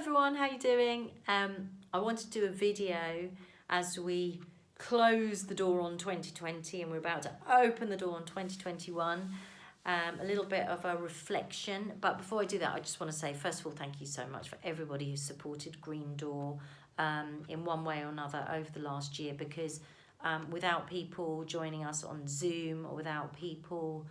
everyone, how you doing? I wanted to do a video as we close the door on 2020 and we're about to open the door on 2021. A little bit of a reflection, but before I do that, I just want to say, first of all, thank you so much for everybody who supported Green Door in one way or another over the last year, because without people joining us on Zoom, or without people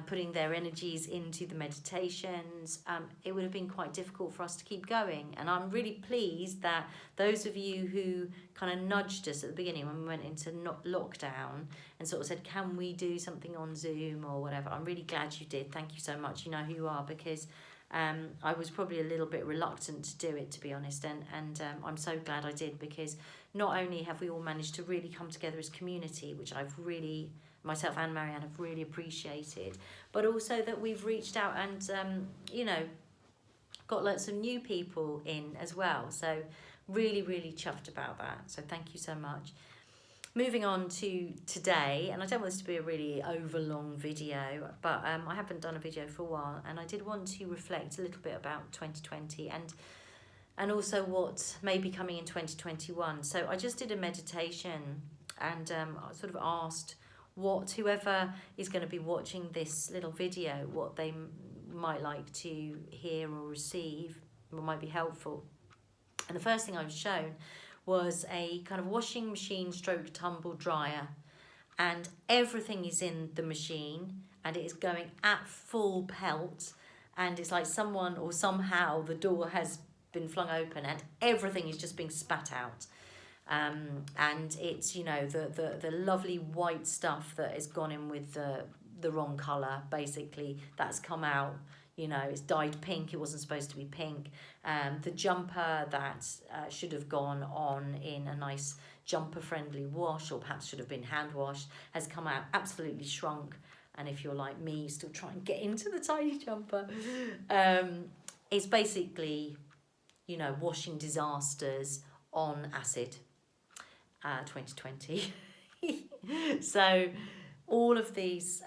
putting their energies into the meditations, it would have been quite difficult for us to keep going. And I'm really pleased that those of you who kind of nudged us at the beginning when we went into lockdown and sort of said, can we do something on Zoom or whatever, I'm really glad you did. Thank you so much. You know who you are, because I was probably a little bit reluctant to do it, to be honest, and I'm so glad I did, because not only have we all managed to really come together as community, which I've really, myself and Marianne have really appreciated, but also that we've reached out and got lots of new people in as well. So really chuffed about that. So thank you so much. Moving on to today, and I don't want this to be a really overlong video, but I haven't done a video for a while, and I did want to reflect a little bit about 2020 and also what may be coming in 2021. So I just did a meditation and I sort of asked whoever is going to be watching this little video, what they might like to hear or receive, what might be helpful. And the first thing I was shown was a kind of washing machine stroke tumble dryer, and everything is in the machine and it is going at full pelt, and it's like someone or somehow the door has been flung open and everything is just being spat out. And it's, you know, the lovely white stuff that has gone in with the wrong colour, basically, that's come out. You know, it's dyed pink, it wasn't supposed to be pink. The jumper that should have gone on in a nice jumper-friendly wash, or perhaps should have been hand washed, has come out absolutely shrunk. And if you're like me, still trying to get into the tiny jumper. It's basically, you know, washing disasters on acid, 2020. So all of these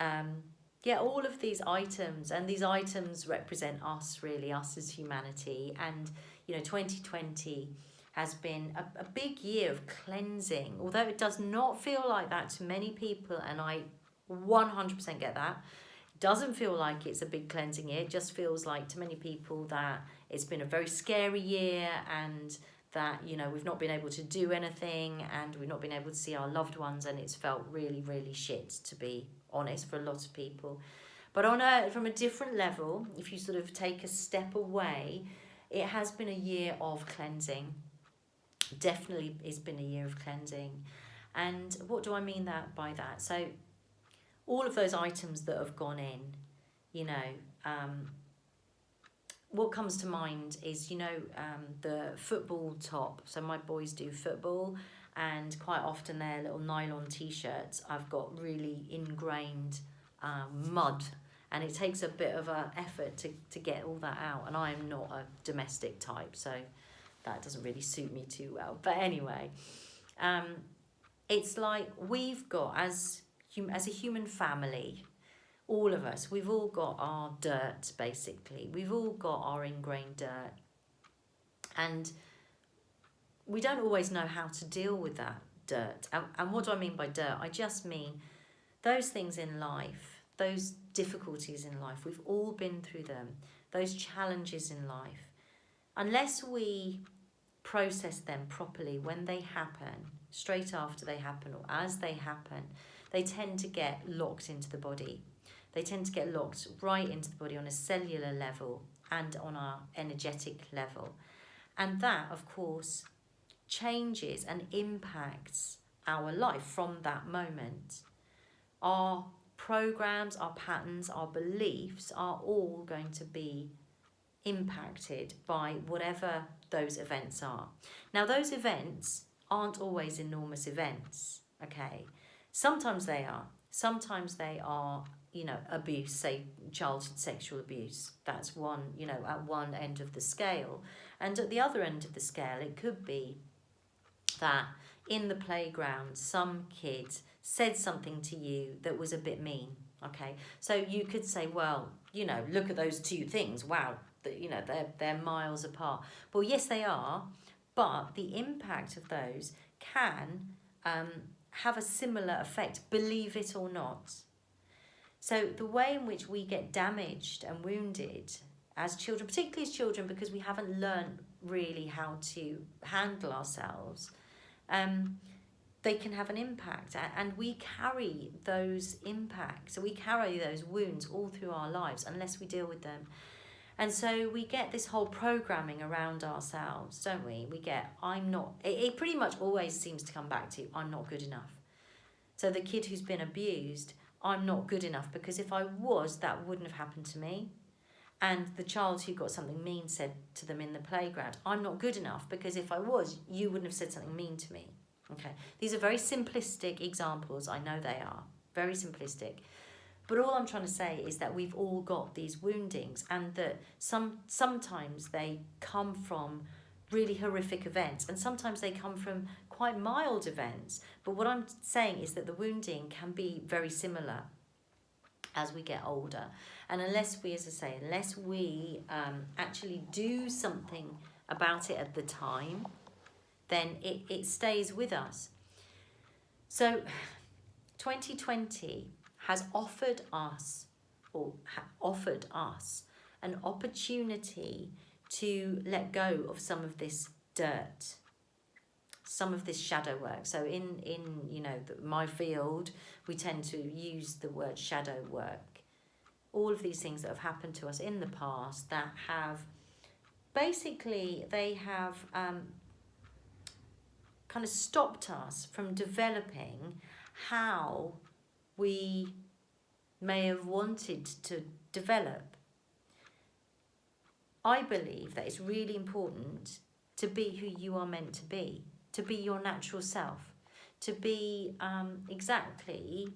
all of these items, and these items represent us, really, us as humanity. And, you know, 2020 has been a big year of cleansing, although it does not feel like that to many people, and I 100% get that. It doesn't feel like it's a big cleansing year. It just feels like to many people that it's been a very scary year, and that, you know, we've not been able to do anything, and we've not been able to see our loved ones, and it's felt really shit, to be honest, for a lot of people. But from a different level, if you sort of take a step away, it has been a year of cleansing. Definitely it's been a year of cleansing. And what do I mean by that? So all of those items that have gone in, you know, what comes to mind is, you know, the football top. So my boys do football, and quite often their little nylon t-shirts, I've got really ingrained mud, and it takes a bit of an effort to get all that out, and I am not a domestic type, so that doesn't really suit me too well. But anyway, it's like we've got, as a human family, all of us, we've all got our dirt, basically. We've all got our ingrained dirt. And we don't always know how to deal with that dirt. And what do I mean by dirt? I just mean those things in life, those difficulties in life, we've all been through them, those challenges in life. Unless we process them properly when they happen, straight after they happen, or as they happen, they tend to get locked into the body. They tend to get locked right into the body on a cellular level and on our energetic level. And that, of course, changes and impacts our life from that moment. Our programs, our patterns, our beliefs are all going to be impacted by whatever those events are. Now, those events aren't always enormous events, okay? Sometimes they are. Sometimes they are, you know, abuse, say childhood sexual abuse. That's one, you know, at one end of the scale. And at the other end of the scale, it could be that in the playground, some kid said something to you that was a bit mean, okay? So you could say, well, you know, look at those two things. Wow, that, you know, they're miles apart. Well, yes, they are, but the impact of those can have a similar effect, believe it or not. So the way in which we get damaged and wounded as children, particularly as children, because we haven't learned really how to handle ourselves, they can have an impact, and we carry those impacts, so we carry those wounds all through our lives unless we deal with them. And so we get this whole programming around ourselves, don't we? We get, I'm not, it pretty much always seems to come back to, I'm not good enough. So the kid who's been abused, I'm not good enough, because if I was, that wouldn't have happened to me. And the child who got something mean said to them in the playground, I'm not good enough, because if I was, you wouldn't have said something mean to me. Okay, these are very simplistic examples, I know they are, very simplistic. But all I'm trying to say is that we've all got these woundings, and that sometimes they come from really horrific events, and sometimes they come from quite mild events. But what I'm saying is that the wounding can be very similar as we get older. And unless we, as I say, actually do something about it at the time, then it stays with us. So 2020 has offered us an opportunity to let go of some of this dirt, some of this shadow work. So in you know, my field, we tend to use the word shadow work. All of these things that have happened to us in the past that have basically, they have kind of stopped us from developing how we may have wanted to develop. I believe that it's really important to be who you are meant to be your natural self, to be exactly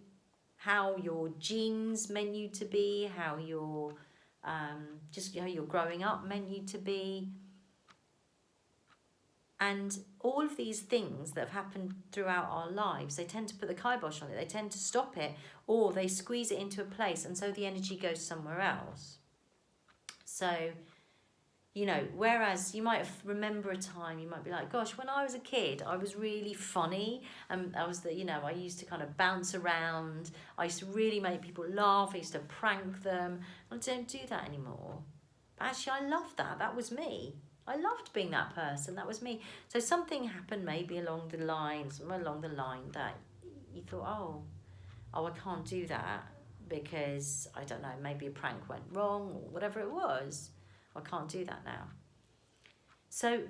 how your genes meant you to be, how your just how you're growing up meant you to be. And all of these things that have happened throughout our lives, they tend to put the kibosh on it. They tend to stop it, or they squeeze it into a place, and so the energy goes somewhere else. So, you know, whereas you might remember a time, you might be like, gosh, when I was a kid, I was really funny. And I was I used to kind of bounce around. I used to really make people laugh. I used to prank them. I don't do that anymore. But actually, I loved that. That was me. I loved being that person. That was me. So something happened maybe along the line that you thought, oh, I can't do that because, I don't know, maybe a prank went wrong or whatever it was. I can't do that now. So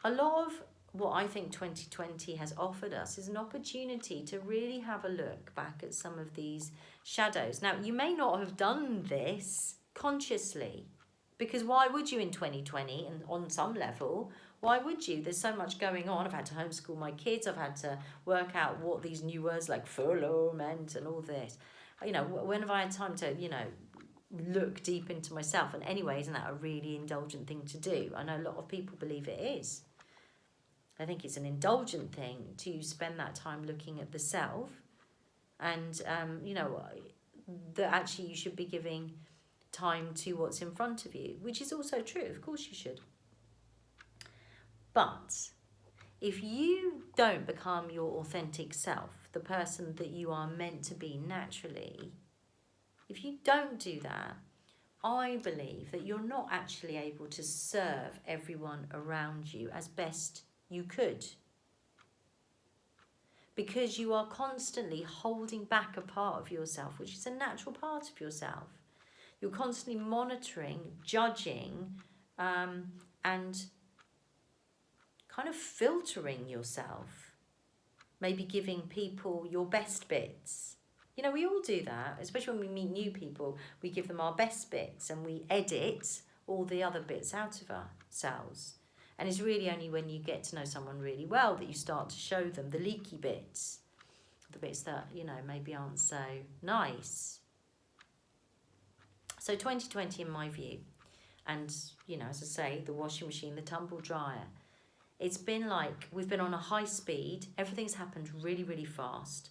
a lot of what I think 2020 has offered us is an opportunity to really have a look back at some of these shadows. Now, you may not have done this consciously, because why would you in 2020? And on some level, why would you? There's so much going on. I've had to homeschool my kids. I've had to work out what these new words like furlough meant and all this. You know, when have I had time to, look deep into myself? And anyway, isn't that a really indulgent thing to do? I know a lot of people believe it is. I think it's an indulgent thing to spend that time looking at the self, and that actually you should be giving time to what's in front of you, which is also true. Of course you should. But if you don't become your authentic self, the person that you are meant to be naturally, if you don't do that, I believe that you're not actually able to serve everyone around you as best you could, because you are constantly holding back a part of yourself, which is a natural part of yourself. You're constantly monitoring, judging, and kind of filtering yourself. Maybe giving people your best bits. You know, we all do that, especially when we meet new people. We give them our best bits and we edit all the other bits out of ourselves. And it's really only when you get to know someone really well that you start to show them the leaky bits, the bits that, maybe aren't so nice. So 2020, in my view, and, as I say, the washing machine, the tumble dryer, it's been like we've been on a high speed. Everything's happened really, really fast.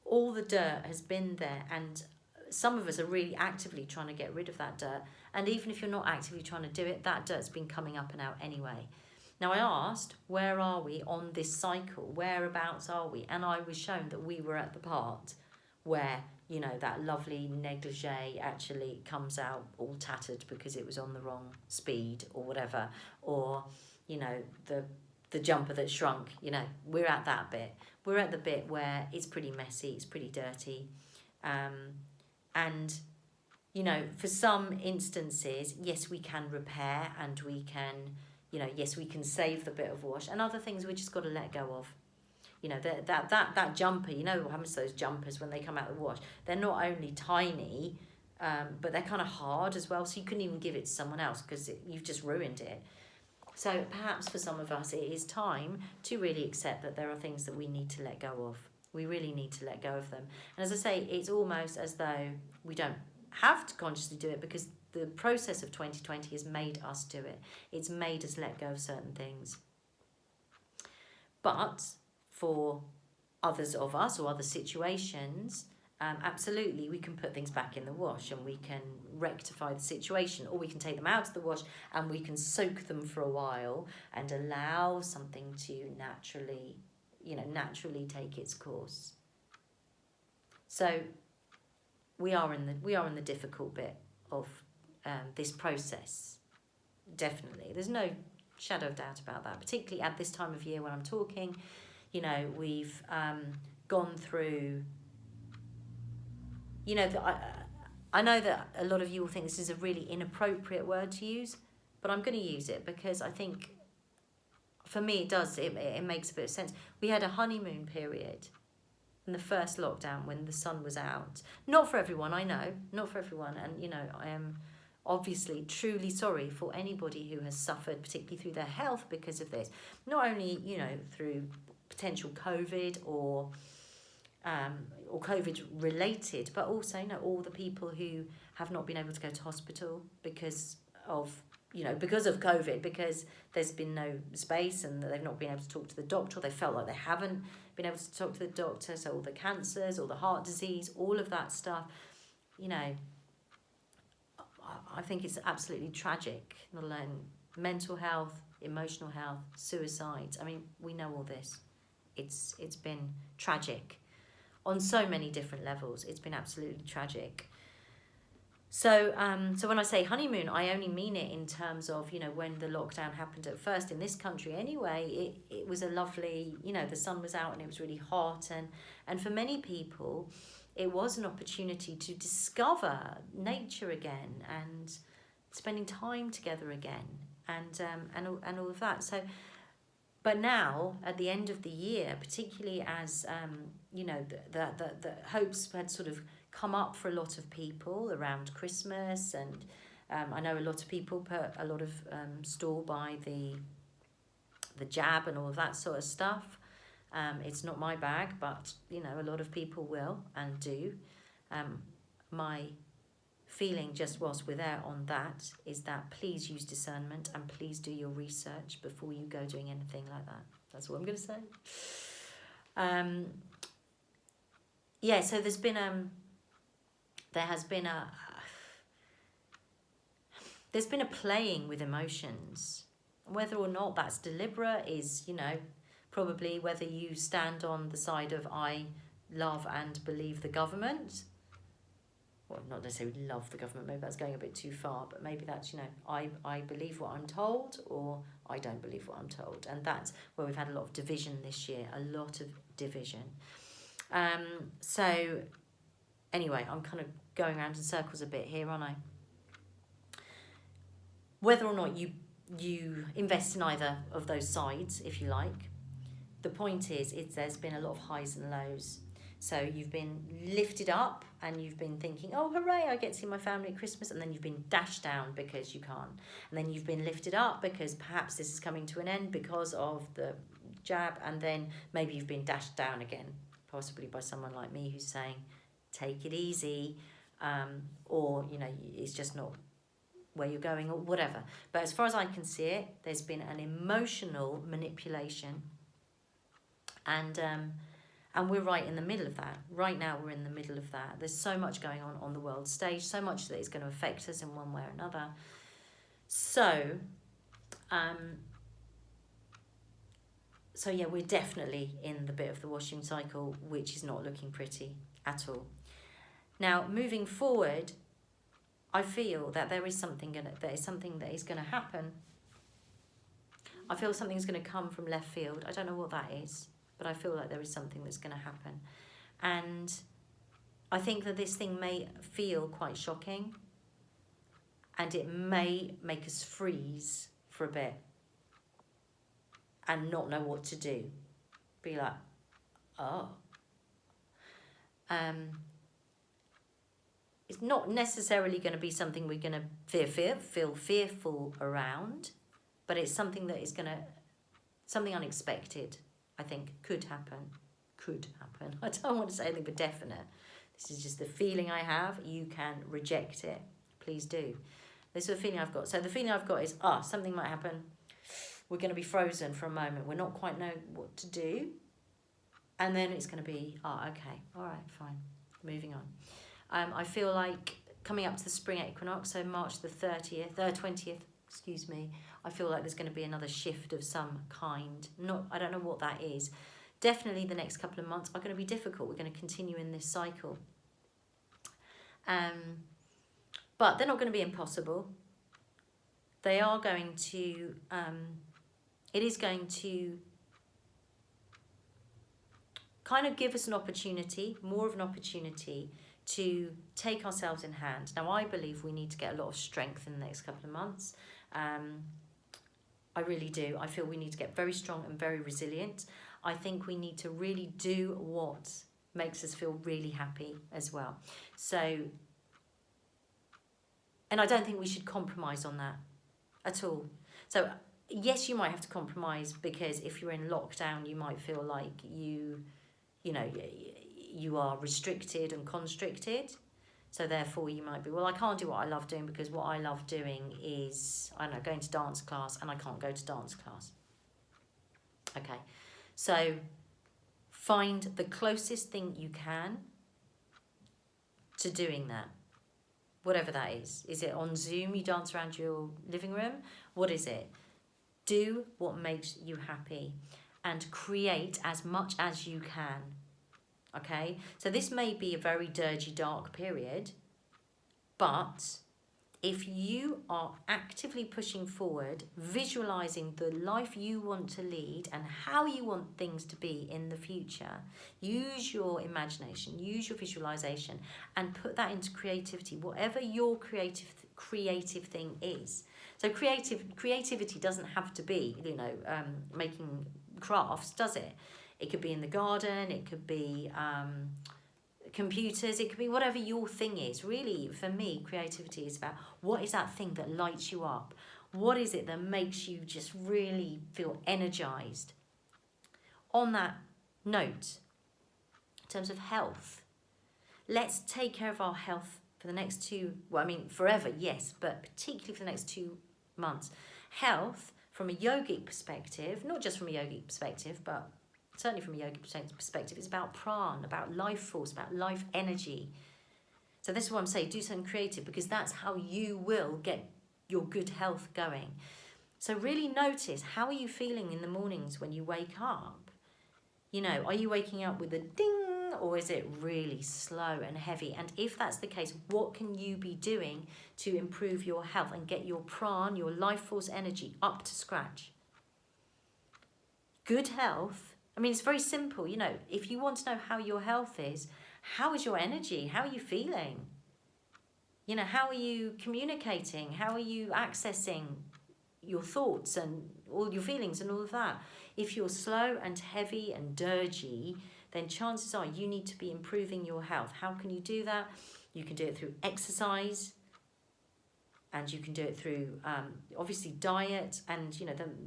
All the dirt has been there, and some of us are really actively trying to get rid of that dirt. And even if you're not actively trying to do it, that dirt's been coming up and out anyway. Now I asked, where are we on this cycle? Whereabouts are we? And I was shown that we were at the part where, you know, that lovely negligee actually comes out all tattered because it was on the wrong speed or whatever. Or, you know, the jumper that shrunk, you know, we're at that bit. We're at the bit where it's pretty messy, it's pretty dirty. And, you know, for some instances, yes, we can repair and we can, you know, yes, we can save the bit of wash, and other things we just got to let go of. You know, that jumper, you know what happens to those jumpers when they come out of the wash? They're not only tiny, but they're kind of hard as well, so you couldn't even give it to someone else because you've just ruined it. So perhaps for some of us, it is time to really accept that there are things that we need to let go of. We really need to let go of them. And as I say, it's almost as though we don't have to consciously do it, because the process of 2020 has made us do it. It's made us let go of certain things. But for others of us or other situations, absolutely, we can put things back in the wash and we can rectify the situation, or we can take them out of the wash and we can soak them for a while and allow something to naturally take its course. So we are in the difficult bit of this process. Definitely, there's no shadow of doubt about that. Particularly at this time of year when I'm talking, you know, we've gone through. You know, I know that a lot of you will think this is a really inappropriate word to use, but I'm going to use it because I think, for me, it does. It makes a bit of sense. We had a honeymoon period in the first lockdown when the sun was out. Not for everyone, I know. Not for everyone. And, you know, I am obviously truly sorry for anybody who has suffered, particularly through their health because of this. Not only, you know, through potential COVID or COVID related, but also, you know, all the people who have not been able to go to hospital because of COVID, because there's been no space and they've not been able to talk to the doctor, or they felt like they haven't been able to talk to the doctor. So all the cancers, all the heart disease, all of that stuff, you know, I think it's absolutely tragic. Not alone mental health, emotional health, suicide. I mean, we know all this. It's been tragic on so many different levels. It's been absolutely tragic. So when I say honeymoon, I only mean it in terms of, you know, when the lockdown happened at first in this country anyway, it was a lovely, you know, the sun was out and it was really hot, and for many people it was an opportunity to discover nature again and spending time together again, and all of that. So, but now at the end of the year, particularly as you know, the hopes had sort of come up for a lot of people around Christmas, and I know a lot of people put a lot of store by the jab and all of that sort of stuff. It's not my bag, but, you know, a lot of people will and do. My feeling, just whilst we're there on that, is that please use discernment and please do your research before you go doing anything like that. That's what I'm going to say. Yeah, so there's been a playing with emotions. Whether or not that's deliberate is, you know, probably whether you stand on the side of I love and believe the government. Well, not necessarily love the government, maybe that's going a bit too far, but maybe that's, you know, I believe what I'm told, or I don't believe what I'm told. And that's where we've had a lot of division this year, a lot of division. So anyway, I'm kind of going around in circles a bit here, aren't I? Whether or not you invest in either of those sides, if you like, the point is there's been a lot of highs and lows. So you've been lifted up and you've been thinking, oh, hooray, I get to see my family at Christmas. And then you've been dashed down because you can't. And then you've been lifted up because perhaps this is coming to an end because of the jab. And then maybe you've been dashed down again, possibly by someone like me who's saying, take it easy. Or, you know, it's just not where you're going or whatever. But as far as I can see it, there's been an emotional manipulation. And And we're right in the middle of that. Right now, we're in the middle of that. There's so much going on the world stage, so much that is going to affect us in one way or another. So, so yeah, we're definitely in the bit of the washing cycle, which is not looking pretty at all. Now, moving forward, I feel that there is something that is going to happen. I feel something's going to come from left field. I don't know what that is, but I feel like there is something that's going to happen. And I think that this thing may feel quite shocking, and it may make us freeze for a bit and not know what to do. Be like, oh. It's not necessarily going to be something we're going to feel fearful around, but it's something that is going to, something unexpected, I think, could happen. Could happen. I don't want to say anything but definite. This is just the feeling I have. You can reject it. Please do. This is the feeling I've got. So the feeling I've got is, something might happen. We're going to be frozen for a moment. We're not quite know what to do. And then it's going to be, okay, all right, fine. Moving on. I feel like coming up to the spring equinox, so March the 20th, excuse me, I feel like there's going to be another shift of some kind. I don't know what that is. Definitely the next couple of months are going to be difficult. We're going to continue in this cycle. But they're not going to be impossible. They are going to, it is going to kind of give us an opportunity, more of an opportunity to take ourselves in hand. Now, I believe we need to get a lot of strength in the next couple of months. I really do. I feel we need to get very strong and very resilient. I think we need to really do what makes us feel really happy as well. So, and I don't think we should compromise on that at all. So, yes, you might have to compromise, because if you're in lockdown, you might feel like you are restricted and constricted. So therefore you might be, well, I can't do what I love doing, because what I love doing is, I don't know, going to dance class, and I can't go to dance class. Okay, so find the closest thing you can to doing that. Whatever that is. Is it on Zoom, you dance around your living room? What is it? Do what makes you happy and create as much as you can. Okay, so this may be a very dirgy, dark period, but if you are actively pushing forward, visualizing the life you want to lead and how you want things to be in the future, use your imagination, use your visualization, and put that into creativity, whatever your creative thing is. So creativity doesn't have to be, making crafts, does it? It could be in the garden, it could be computers, it could be whatever your thing is. Really, for me, creativity is about, what is that thing that lights you up? What is it that makes you just really feel energized? On that note, in terms of health, let's take care of our health for the next forever, yes, but particularly for the next 2 months. Health, from a yogic perspective, not just from a yogic perspective, but certainly from a yogic perspective, is about prana, about life force, about life energy. So this is what I'm saying, do something creative, because that's how you will get your good health going. So really notice, how are you feeling in the mornings when you wake up? Are you waking up with a ding, or is it really slow and heavy? And if that's the case, what can you be doing to improve your health and get your prana, your life force energy, up to scratch? Good health, it's very simple. If you want to know how your health is, how is your energy? How are you feeling? How are you communicating? How are you accessing your thoughts and all your feelings and all of that? If you're slow and heavy and dirgy, then chances are you need to be improving your health. How can you do that? You can do it through exercise, and you can do it through, obviously, diet, and,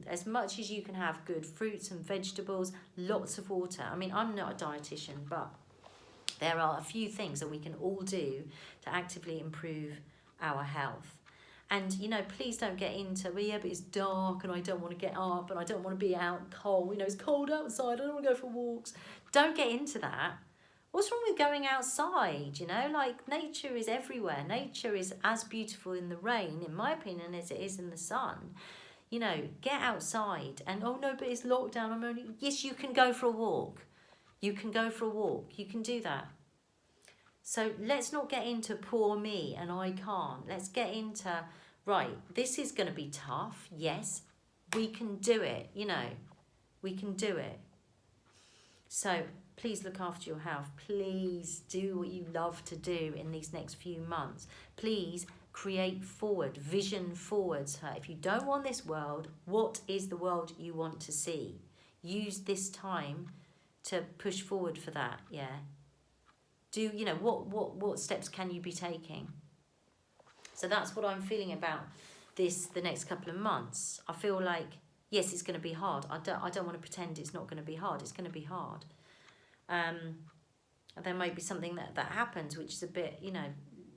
as much as you can have good fruits and vegetables, lots of water. I'm not a dietitian, but there are a few things that we can all do to actively improve our health. And, please don't get into, but it's dark and I don't want to get up and I don't want to be out cold. It's cold outside, I don't want to go for walks. Don't get into that. What's wrong with going outside? You know, like nature is everywhere. Nature is as beautiful in the rain, in my opinion, as it is in the sun. You know, get outside. And oh no, but it's lockdown. I'm only. Yes, you can go for a walk. You can go for a walk. You can do that. So let's not get into poor me and I can't. Let's get into, right, this is going to be tough. Yes, we can do it. You know, we can do it. So please look after your health. Please do what you love to do in these next few months. Please create forward, vision forwards. If you don't want this world, what is the world you want to see? Use this time to push forward for that, yeah? Do, you know, what steps can you be taking? So that's what I'm feeling about the next couple of months. I feel like, yes, it's going to be hard. I don't want to pretend it's not going to be hard. It's going to be hard. There might be something that happens which is a bit, you know,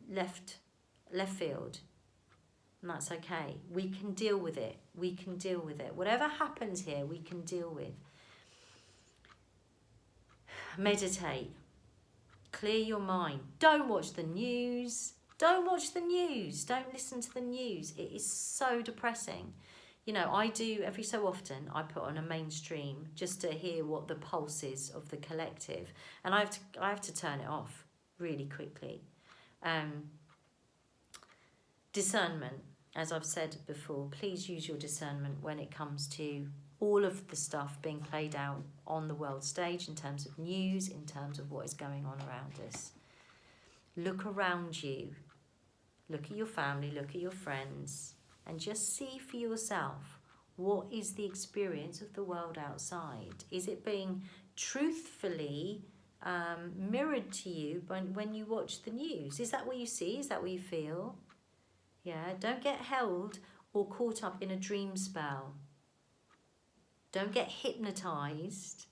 left field. And that's okay. We can deal with it. We can deal with it. Whatever happens here, we can deal with. Meditate. Clear your mind. Don't watch the news. Don't watch the news. Don't listen to the news. It is so depressing. You know, I do every so often, I put on a mainstream just to hear what the pulse is of the collective. And I have to turn it off really quickly. Discernment, as I've said before, please use your discernment when it comes to all of the stuff being played out on the world stage in terms of news, in terms of what is going on around us. Look around you. Look at your family, look at your friends, and just see for yourself, what is the experience of the world outside? Is it being truthfully mirrored to you when you watch the news? Is that what you see? Is that what you feel? Yeah, don't get held or caught up in a dream spell. Don't get hypnotized.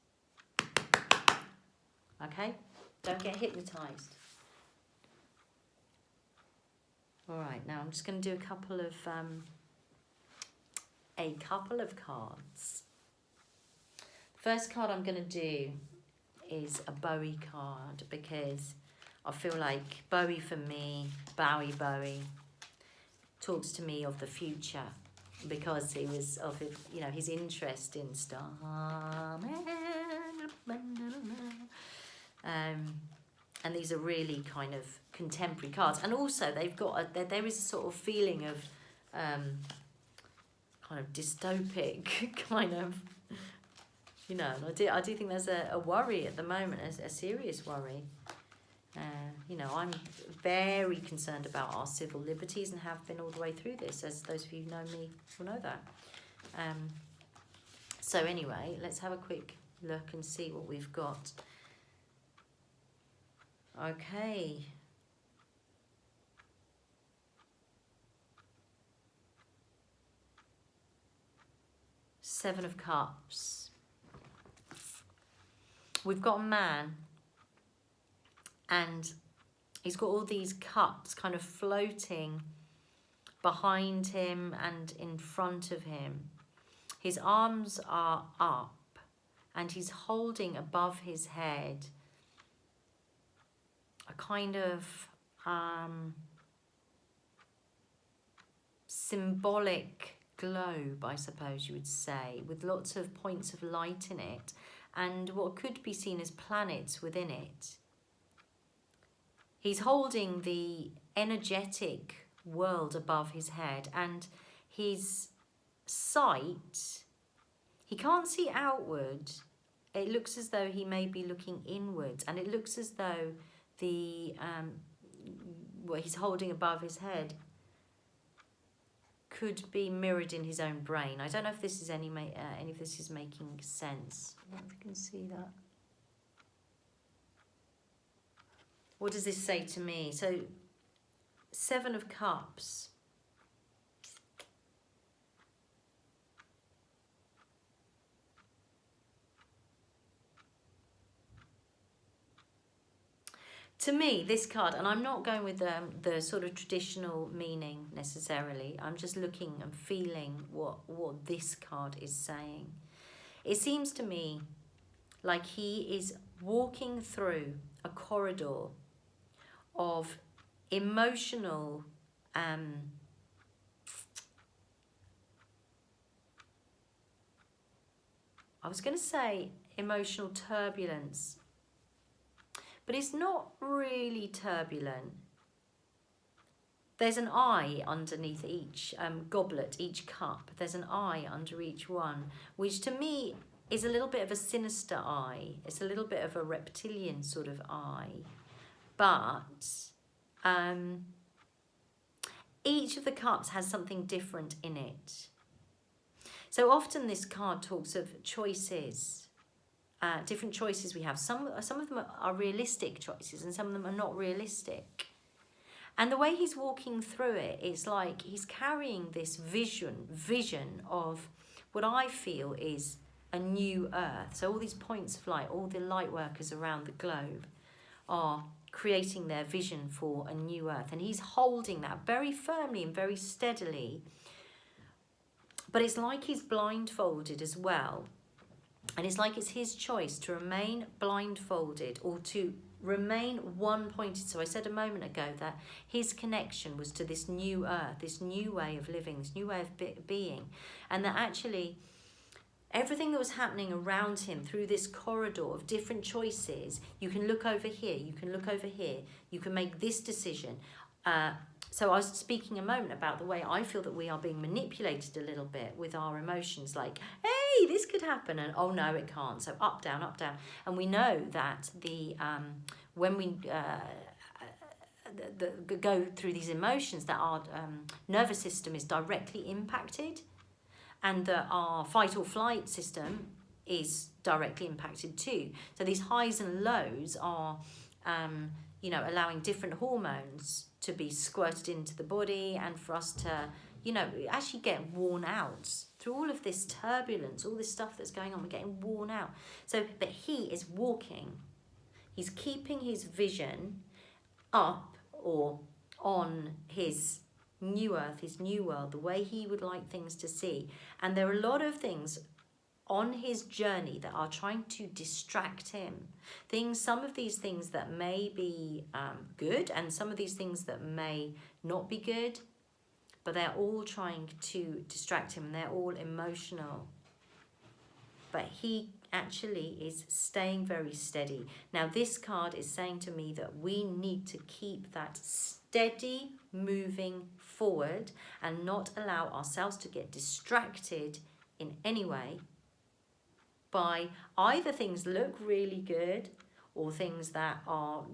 Okay? Don't get hypnotized. All right, now I'm just going to do a couple of cards. The first card I'm going to do is a Bowie card, because I feel like Bowie for me, Bowie talks to me of the future, because he was of, you know, his interest in and these are really kind of contemporary cards, and also they've got there is a sort of feeling of kind of dystopic kind of, you know, and I do think there's a worry at the moment, a serious worry. You know, I'm very concerned about our civil liberties and have been all the way through this, as those of you who know me will know that. So anyway, let's have a quick look and see what we've got. Okay. Seven of Cups. We've got a man, and he's got all these cups kind of floating behind him and in front of him. His arms are up and he's holding above his head a kind of symbolic globe, I suppose you would say, with lots of points of light in it and what could be seen as planets within it. He's holding the energetic world above his head, and his sight, he can't see outward. It looks as though he may be looking inwards, and it looks as though the what he's holding above his head could be mirrored in his own brain. I don't know if this is any of this is making sense. I don't know if you can see that. What does this say to me? So, Seven of Cups. To me, this card, and I'm not going with the sort of traditional meaning necessarily, I'm just looking and feeling what this card is saying. It seems to me like he is walking through a corridor of emotional I was going to say emotional turbulence, but it's not really turbulent. There's an eye underneath each goblet, each cup. There's an eye under each one, which to me is a little bit of a sinister eye. It's a little bit of a reptilian sort of eye. But each of the cups has something different in it. So often this card talks of choices, different choices we have. Some of them are realistic choices and some of them are not realistic. And the way he's walking through it, it's like he's carrying this vision of what I feel is a new earth. So all these points of light, all the light workers around the globe are creating their vision for a new earth. And he's holding that very firmly and very steadily. But it's like he's blindfolded as well. And it's like it's his choice to remain blindfolded or to remain one-pointed. So I said a moment ago that his connection was to this new earth, this new way of living, this new way of being. And that actually everything that was happening around him through this corridor of different choices, you can look over here, you can look over here, you can make this decision. So I was speaking a moment about the way I feel that we are being manipulated a little bit with our emotions, like, hey, this could happen, and oh no, it can't. So up, down, and we know that when we go through these emotions, that our nervous system is directly impacted, and that our fight or flight system is directly impacted too. So these highs and lows are, allowing different hormones to be squirted into the body, and for us to, actually get worn out through all of this turbulence, all this stuff that's going on. We're getting worn out. So, but he is walking. He's keeping his vision up or on his new earth, his new world, the way he would like things to see. And there are a lot of things on his journey that are trying to distract him. Some of these things that may be good, and some of these things that may not be good, but they're all trying to distract him, and they're all emotional. But he actually is staying very steady. Now this card is saying to me that we need to keep that steady moving forward and not allow ourselves to get distracted in any way by either things look really good or things that are,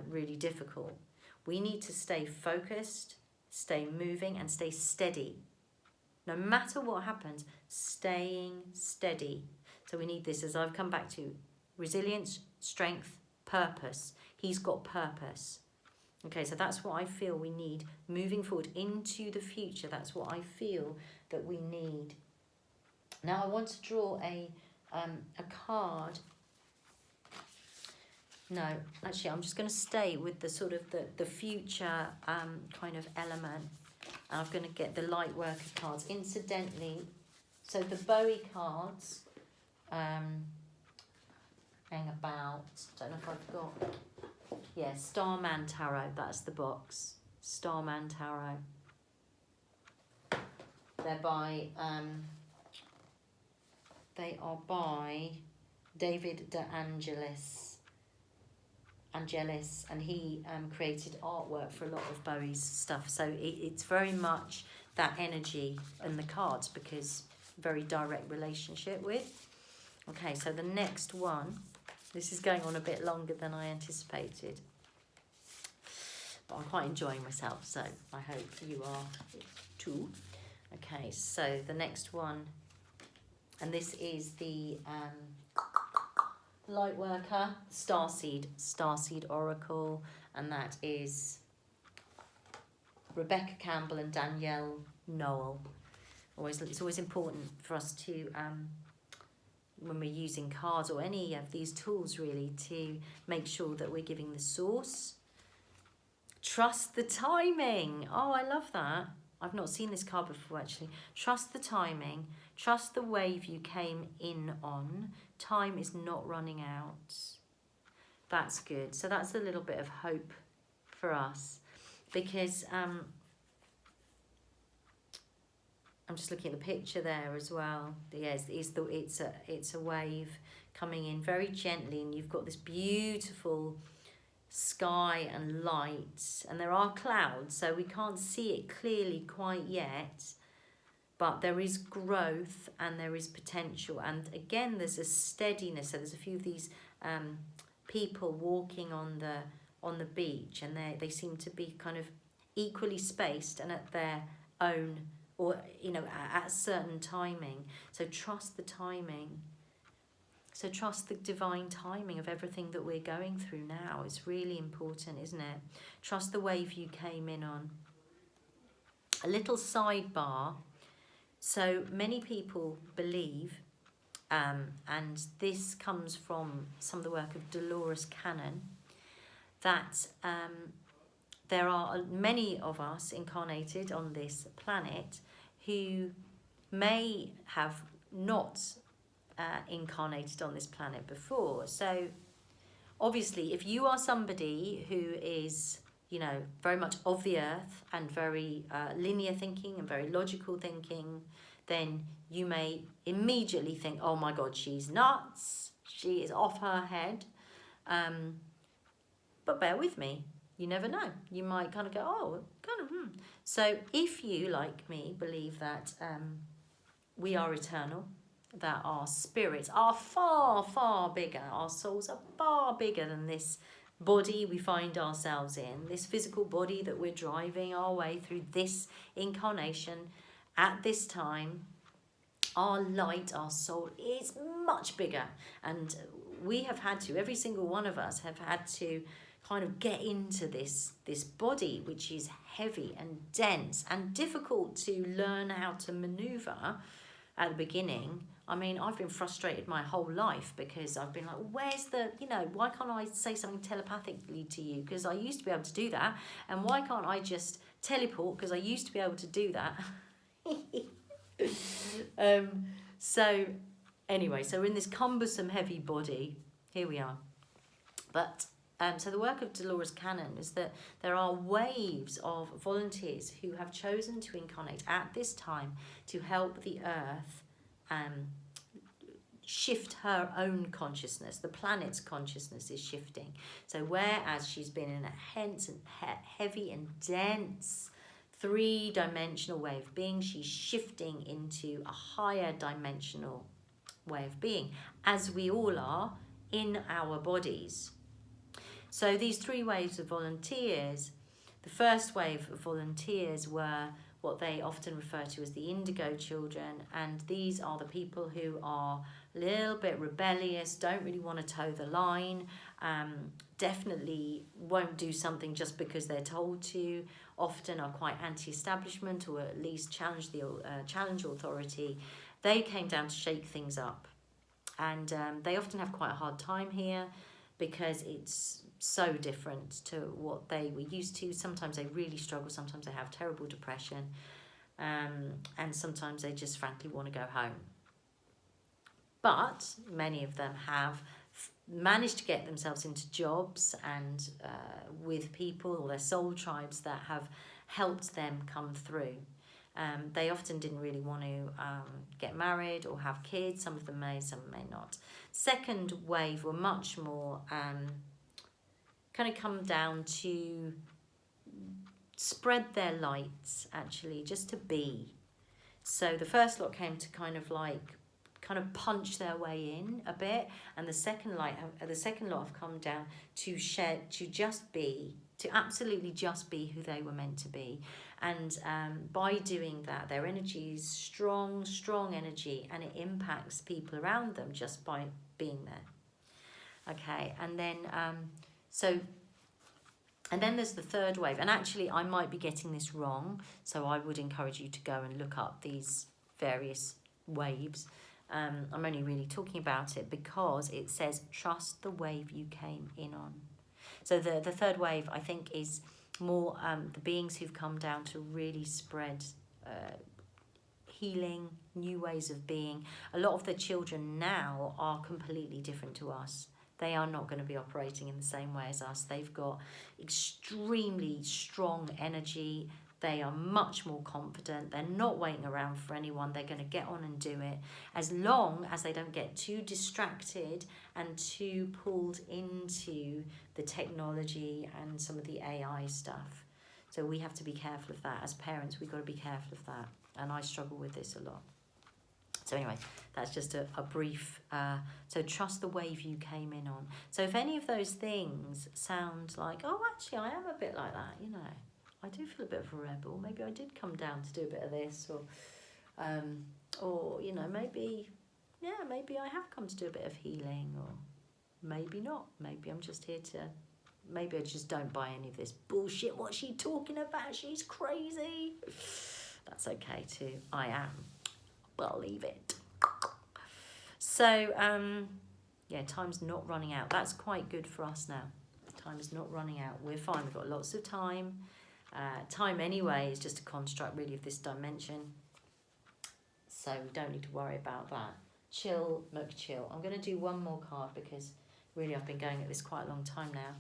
really difficult. We need to stay focused, stay moving, and stay steady. No matter what happens, staying steady. So we need this, as I've come back to, resilience, strength, purpose. He's got purpose. Okay, so that's what I feel we need moving forward into the future. That's what I feel that we need. Now I want to draw a card. No, actually I'm just going to stay with the sort of the future kind of element. And I'm going to get the light worker cards. Incidentally, so the Bowie cards hang about. Don't know if I've got. Yeah, Starman Tarot. That's the box. Starman Tarot. They're by. They are by David De Angelis, and he created artwork for a lot of Bowie's stuff. So it's very much that energy in the cards, because very direct relationship with. Okay, so the next one, this is going on a bit longer than I anticipated, but I'm quite enjoying myself, so I hope you are too. Okay, so the next one, and this is the Lightworker Starseed Oracle, and that is Rebecca Campbell and Danielle Noel. It's always important for us to, when we're using cards or any of these tools really, to make sure that we're giving the source. Trust the timing. Oh, I love that. I've not seen this card before actually. Trust the timing. Trust the wave you came in on. Time is not running out. That's good. So that's a little bit of hope for us, because I'm just looking at the picture there as well. Yes, it's a wave coming in very gently, and you've got this beautiful sky and light, and there are clouds, so we can't see it clearly quite yet, but there is growth and there is potential. And again, there's a steadiness. So there's a few of these people walking on the beach, and they seem to be kind of equally spaced and at their own, or at a certain timing. So trust the timing. So trust the divine timing of everything that we're going through now. It's really important, isn't it? Trust the wave you came in on. A little sidebar. So many people believe, and this comes from some of the work of Dolores Cannon, that there are many of us incarnated on this planet who may have not incarnated on this planet before. So obviously, if you are somebody who is, very much of the earth and very linear thinking and very logical thinking, then you may immediately think, oh my God, she's nuts, she is off her head. But bear with me, you never know. You might kind of go, So if you, like me, believe that we are eternal, that our spirits are far, far bigger, our souls are far bigger than this body we find ourselves in, this physical body that we're driving our way through this incarnation at this time, our light, our soul is much bigger. And we have had to, every single one of us have had to kind of get into this body, which is heavy and dense and difficult to learn how to maneuver at the beginning. I mean, I've been frustrated my whole life because I've been like, where's the, why can't I say something telepathically to you? Because I used to be able to do that. And why can't I just teleport? Because I used to be able to do that. So anyway, so we're in this cumbersome, heavy body. Here we are. But so the work of Dolores Cannon is that there are waves of volunteers who have chosen to incarnate at this time to help the earth shift her own consciousness. The planet's consciousness is shifting. So whereas she's been in a heavy and dense 3-dimensional way of being, she's shifting into a higher dimensional way of being, as we all are in our bodies. So these 3 waves of volunteers, the first wave of volunteers were what they often refer to as the indigo children, and these are the people who are a little bit rebellious, don't really want to toe the line, definitely won't do something just because they're told to, often are quite anti-establishment, or at least challenge authority. They came down to shake things up, and they often have quite a hard time here because it's so different to what they were used to. Sometimes they really struggle, sometimes they have terrible depression, and sometimes they just frankly want to go home. But many of them have managed to get themselves into jobs and with people or their soul tribes that have helped them come through. They often didn't really want to get married or have kids. Some of them may, some may not. Second wave were much more kind of come down to spread their lights, actually, just to be. So the first lot came to kind of punch their way in a bit, and the second lot have come down to absolutely just be who they were meant to be. And by doing that, their energy is strong energy, and it impacts people around them just by being there. Okay, and then and then there's the third wave, and actually I might be getting this wrong, so I would encourage you to go and look up these various waves. I'm only really talking about it because it says trust the wave you came in on. So the third wave, I think, is more the beings who've come down to really spread healing, new ways of being. A lot of the children now are completely different to us. They are not going to be operating in the same way as us. They've got extremely strong energy. They are much more confident. They're not waiting around for anyone. They're going to get on and do it, as long as they don't get too distracted and too pulled into the technology and some of the AI stuff. So we have to be careful of that. As parents, we've got to be careful of that. And I struggle with this a lot. So anyway, that's just a brief, so trust the wave you came in on. So if any of those things sound like, oh, actually, I am a bit like that, you know, I do feel a bit of a rebel. Maybe I did come down to do a bit of this, or you know, maybe I have come to do a bit of healing, or maybe not. Maybe I'm just here to, maybe I just don't buy any of this bullshit. What's she talking about? She's crazy. That's okay too. I am. Believe it. So, yeah, time's not running out. That's quite good for us now. Time is not running out. We're fine. We've got lots of time. Time anyway is just a construct really of this dimension. So we don't need to worry about that. Chill, Mocha chill. I'm going to do one more card because really I've been going at this quite a long time now.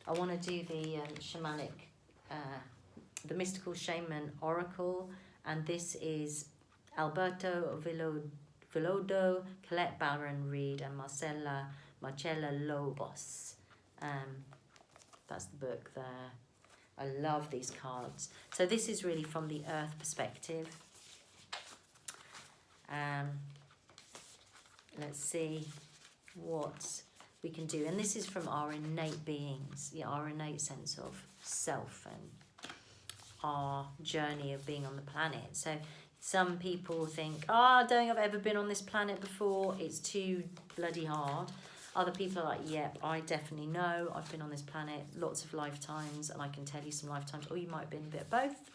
I want to do the shamanic, the mystical shaman oracle, and this is Alberto Velodo, Colette Baron Reed, and Marcella Lobos. That's the book there. I love these cards. So this is really from the earth perspective. Let's see what we can do. And this is from our innate beings, our innate sense of self and our journey of being on the planet. So some people think, I don't think I've ever been on this planet before. It's too bloody hard. Other people are like, yep, I definitely know. I've been on this planet lots of lifetimes, and I can tell you some lifetimes. Or you might have been a bit of both.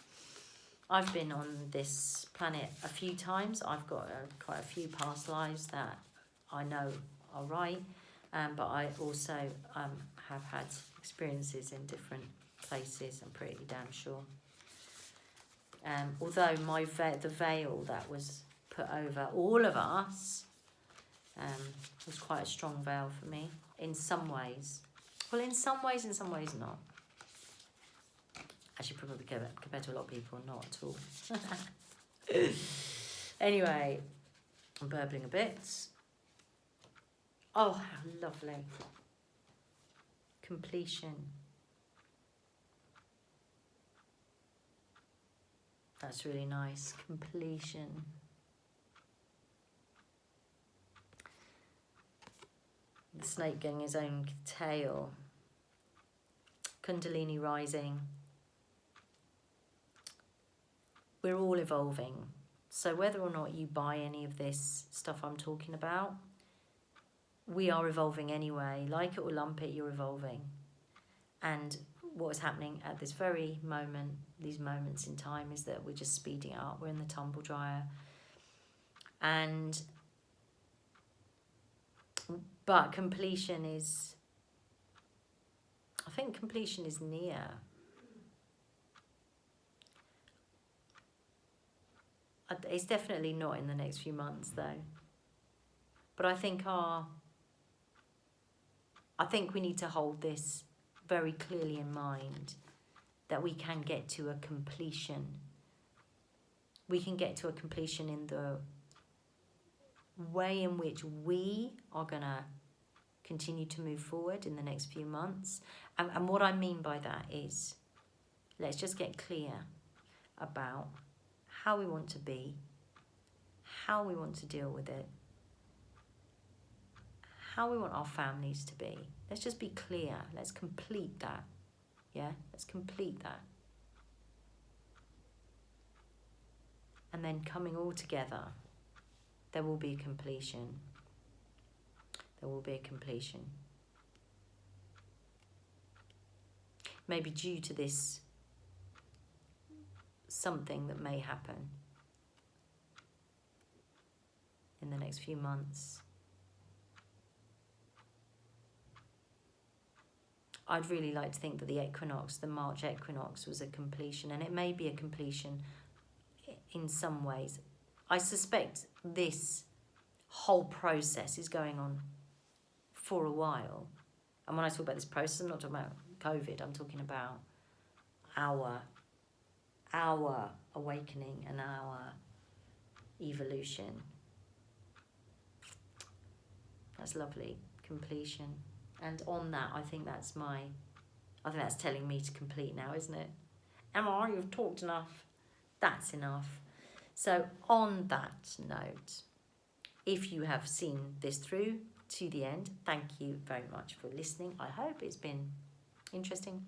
I've been on this planet a few times. I've got quite a few past lives that I know are right. But I also have had experiences in different places, I'm pretty damn sure. Although the veil that was put over all of us was quite a strong veil for me in some ways. Well, in some ways not. Actually, probably compared to a lot of people, not at all. Anyway, I'm burbling a bit. Oh, how lovely. Completion. That's really nice. Completion. The snake getting his own tail. Kundalini rising. We're all evolving. So whether or not you buy any of this stuff I'm talking about, we are evolving anyway. Like it or lump it, you're evolving. And what is happening at this very moment, these moments in time, is that we're just speeding it up. We're in the tumble dryer. But completion is, I think completion is near. It's definitely not in the next few months though. But I think we need to hold this very clearly in mind, that we can get to a completion. We can get to a completion in the way in which we are going to continue to move forward in the next few months. And what I mean by that is, let's just get clear about how we want to be, how we want to deal with it, how we want our families to be. Let's just be clear. Let's complete that. Yeah, let's complete that. And then coming all together, there will be a completion. There will be a completion. Maybe due to this, something that may happen in the next few months. I'd really like to think that the equinox, the March equinox, was a completion, and it may be a completion in some ways. I suspect this whole process is going on for a while. And when I talk about this process, I'm not talking about COVID, I'm talking about our awakening and our evolution. That's lovely. Completion. And on that, I think that's telling me to complete now, isn't it? Emma, you've talked enough. That's enough. So on that note, if you have seen this through to the end, thank you very much for listening. I hope it's been interesting.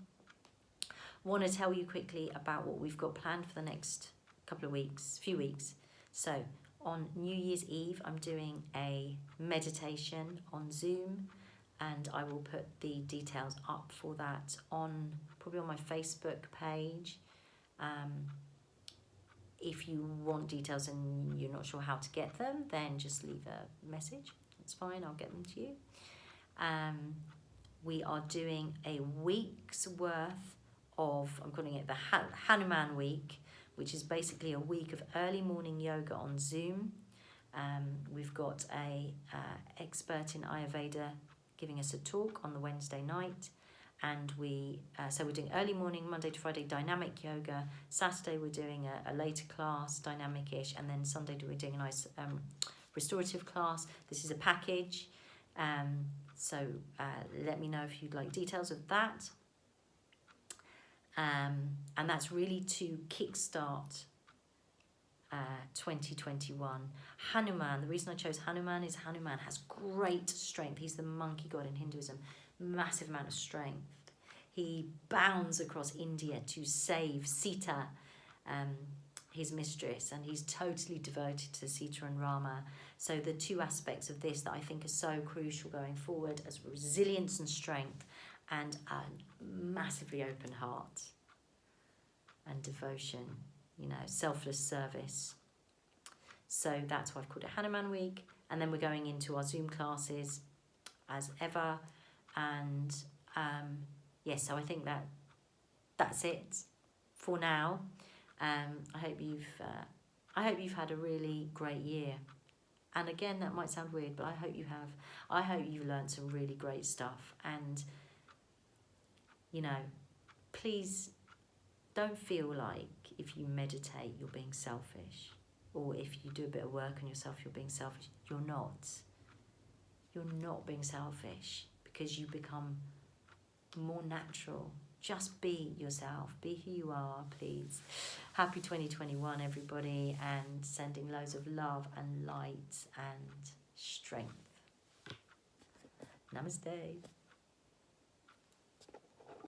Want to tell you quickly about what we've got planned for the next few weeks. So on New Year's Eve, I'm doing a meditation on Zoom, and I will put the details up for that probably on my Facebook page. If you want details and you're not sure how to get them, then just leave a message. It's fine, I'll get them to you. We are doing a week's worth of, I'm calling it the Hanuman week, which is basically a week of early morning yoga on Zoom. We've got a expert in Ayurveda giving us a talk on the Wednesday night. And so we're doing early morning, Monday to Friday, dynamic yoga. Saturday we're doing a later class, dynamic-ish. And then Sunday we're doing a nice restorative class. This is a package. So let me know if you'd like details of that. And that's really to kickstart 2021. Hanuman, the reason I chose Hanuman is Hanuman has great strength. He's the monkey god in Hinduism. Massive amount of strength. He bounds across India to save Sita, his mistress, and he's totally devoted to Sita and Rama. So the two aspects of this that I think are so crucial going forward as resilience and strength, and a massively open heart and devotion, selfless service. So that's why I've called it Hanuman Week. And then we're going into our Zoom classes as ever. And so I think that's it for now. I hope you've had a really great year. And again, that might sound weird, but I hope you have. I hope you've learned some really great stuff. And please don't feel like if you meditate you're being selfish, or if you do a bit of work on yourself you're being selfish. You're not. You're not being selfish, because you become more natural. Just be yourself. Be who you are, please. Happy 2021, everybody, and sending loads of love and light and strength. Namaste.